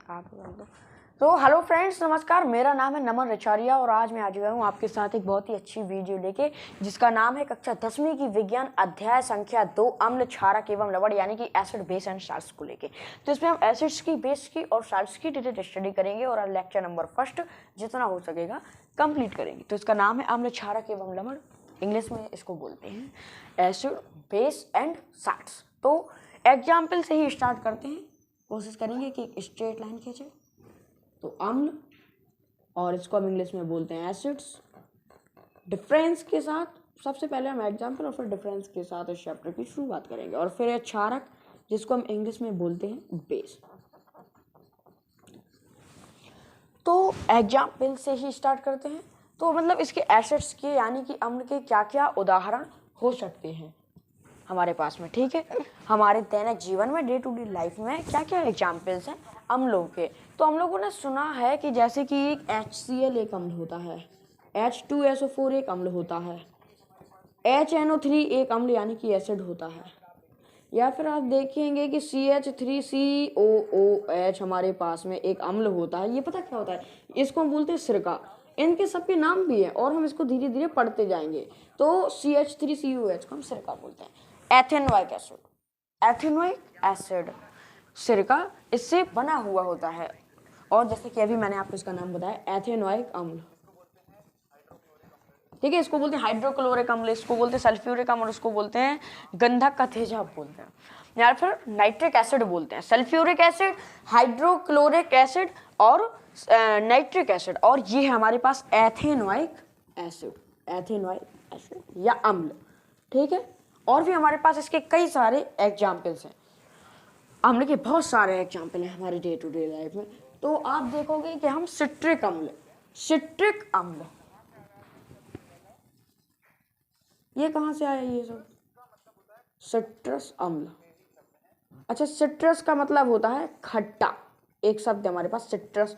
तो hello friends, नमस्कार। मेरा नाम है नमन रचारिया और आज मैं आ गया हूँ आपके साथ एक बहुत ही अच्छी वीडियो लेके, जिसका नाम है कक्षा 10वीं की विज्ञान अध्याय संख्या 2 अम्ल, क्षारक एवं लवण यानी कि एसिड, बेस एंड साल्ट्स को लेके। तो इसमें हम एसिड्स की, बेस की और साल्ट्स की डिटेल स्टडी करेंगे और लेक्चर नंबर फर्स्ट जितना हो सकेगा कंप्लीट करेंगे। तो इसका नाम है अम्ल, क्षारक एवं लवण, इंग्लिश में इसको बोलते हैं एसिड, बेस एंड साल्ट्स। तो एग्जाम्पल से ही स्टार्ट करते हैं। कोशिश करेंगे कि एक स्ट्रेट लाइन खींचे। तो अम्ल, और इसको हम इंग्लिश में बोलते हैं एसिड्स। डिफरेंस के साथ सबसे पहले हम एग्जाम्पल और फिर डिफरेंस के साथ इस चैप्टर की शुरुआत करेंगे। और फिर है क्षारक, जिसको हम इंग्लिश में बोलते हैं बेस। तो एग्जाम्पल से ही स्टार्ट करते हैं। तो मतलब इसके एसिड्स के यानी कि अम्ल के क्या क्या उदाहरण हो सकते हैं हमारे पास में, ठीक है। हमारे दैनिक जीवन में, डे टू डे लाइफ में क्या क्या एग्जाम्पल्स हैं अम्लों के। तो हम लोगों ने सुना है कि जैसे कि एक HCl एक अम्ल होता है, H2SO4 एक अम्ल होता है, HNO3 एक अम्ल यानी कि एसिड होता है, या फिर आप देखेंगे कि CH3COOH हमारे पास में एक अम्ल होता है। ये पता क्या होता है, इसको हम बोलते हैं सिरका। इनके सबके नाम भी हैं और हम इसको धीरे धीरे पढ़ते जाएंगे। तो CH3COOH को हम सिरका बोलते हैं। एथेनोइक एसिड, एथेनोइक एसिड सिरका इससे बना हुआ होता है। और जैसे कि अभी मैंने आपको इसका नाम बताया एथेनोइक अम्ल, ठीक है। इसको बोलते हैं हाइड्रोक्लोरिक अम्ल, इसको बोलते हैं सल्फ्यूरिक अम्ल, इसको बोलते हैं गंधक का तेजाब बोलते हैं, या फिर नाइट्रिक एसिड बोलते हैं। सल्फ्यूरिक एसिड, हाइड्रोक्लोरिक एसिड और नाइट्रिक एसिड। और ये है हमारे पास एथेनोइक एसिड, एथेनोइक एसिड या अम्ल, ठीक है। और भी हमारे पास इसके कई सारे एग्जाम्पल्स हैं। अम्ल के बहुत सारे एग्जाम्पल हैं हमारे डे टू डे लाइफ में। तो आप देखोगे कि हम सिट्रिक अम्ल, सिट्रिक अम्ल, ये कहाँ से आया ये सब? सिट्रस अम्ल। अच्छा, सिट्रस का मतलब होता है खट्टा। एक शब्द है हमारे पास सिट्रस,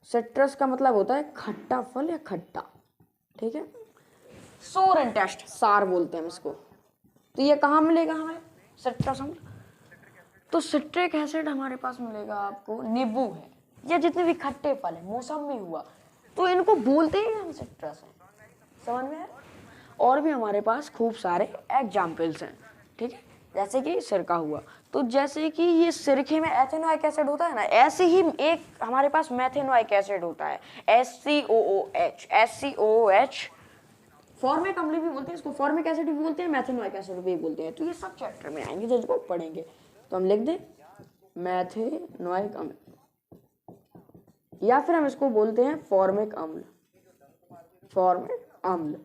सिट्रस का मतलब होता है खट्टा फल या खट्टा, ठीक है। सोर एंड टेस्ट, सार बोलते हैं इसको। तो ये कहाँ मिलेगा हमें सिट्रस अम्ल? तो सिट्रिक एसिड हमारे पास मिलेगा आपको, नींबू है या जितने भी खट्टे फल है, मौसमी हुआ, तो इनको बोलते ही हम सिट्रस हैं, समझ में है। और भी हमारे पास खूब सारे एग्जाम्पल्स हैं, ठीक है। जैसे कि सिरका हुआ, तो जैसे कि ये सिरके में एथेनोइक एसिड होता है ना, ऐसे ही एक हमारे पास मेथेनोइक एसिड होता है, HCOOH, HCOOH। फॉर्मिक अम्ल भी बोलते हैं इसको, फॉर्मिक एसिड भी बोलते हैं, मेथेनोइक एसिड भी बोलते हैं। तो ये सब चैप्टर में आएंगे जिसको पढ़ेंगे। तो हम लिख दें मेथेनोइक अम्ल, या फिर हम इसको बोलते हैं फॉर्मिक अम्ल, फॉर्मिक अम्ल।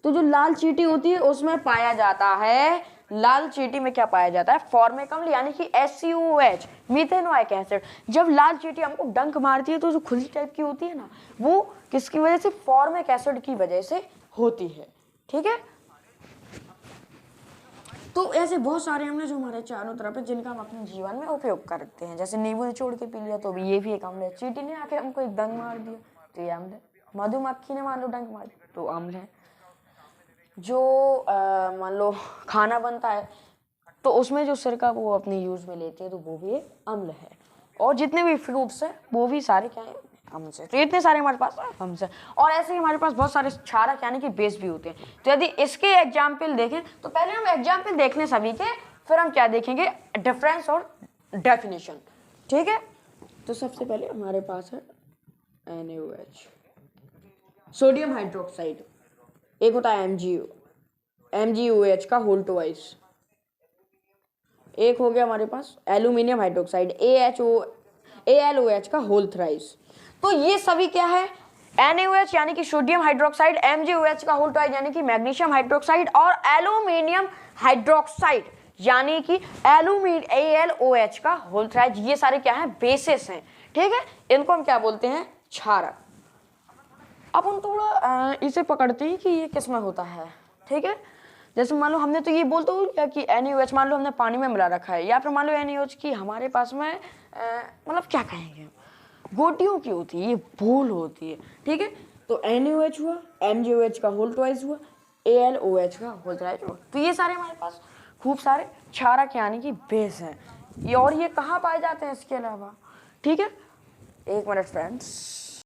तो जो लाल चींटी होती है उसमें पाया जाता है, लाल चींटी में क्या पाया जाता है? फॉर्मिक अम्ल यानी कि HCOOH, मीथेनोइक एसिड। जब लाल चींटी हमको डंक मारती है तो जो खुली टाइप की होती है ना, वो किसकी वजह से? फॉर्मिक एसिड की वजह से होती है, ठीक है। तो ऐसे बहुत सारे अम्ल जो हमारे चारों तरफ है, जिनका हम अपने जीवन में उपयोग करते हैं। जैसे नींबू निचोड़ के पी लिया तो भी ये भी एक अम्ल है। चींटी ने आके हमको एक डंक मार दिया तो ये अम्ल है। मधुमक्खी ने मान लो डंक मार दिया तो अम्ल है। जो मान लो खाना बनता है तो उसमें जो सिरका वो अपने यूज में लेते हैं तो वो भी एक अम्ल है। और जितने भी फ्रूट्स हैं वो भी सारे क्या है? अम्ल से। तो इतने सारे हमारे पास अम्ल से। और ऐसे ही हमारे पास बहुत सारे क्षारक यानी कि बेस भी होते हैं। तो यदि इसके एग्जाम्पल देखें तो पहले हम एग्जाम्पल देख लें सभी के, फिर हम क्या देखेंगे? डिफरेंस और डेफिनेशन, ठीक है। तो सबसे पहले हमारे पास है NaOH, सोडियम हाइड्रोक्साइड। एक होता है MgOH का होल ट्वाइस। एक हो गया हमारे पास एल्यूमिनियम हाइड्रोक्साइड, AlOH का होल थ्राइस। तो ये सभी क्या है? NaOH यानी कि सोडियम हाइड्रोक्साइड, MgOH का होल ट्वाइस यानी कि मैग्नीशियम हाइड्रोक्साइड, और एल्यूमिनियम हाइड्रोक्साइड यानी कि AlOH का होल थ्राइस। ये सारे क्या है? बेसिस हैं, ठीक है। इनको हम क्या बोलते हैं? क्षारक। अब हम थोड़ा इसे पकड़ते हैं कि ये किस में होता है, ठीक है। जैसे मान लो हमने तो ये बोलते हो क्या कि NaOH मान लो हमने पानी में मिला रखा है, या फिर मान लो NaOH की हमारे पास में मतलब क्या कहेंगे, गोटियों की होती है, ये बोल होती है, ठीक है। तो NaOH हुआ, MgOH का होल ट्वाइस हुआ, AlOH का होल थ्राइस हुआ। तो ये सारे हमारे पास खूब सारे क्षारक यानी कि बेस हैं। ये और ये कहाँ पाए जाते हैं इसके अलावा? ठीक है, एक मिनट फ्रेंड्स।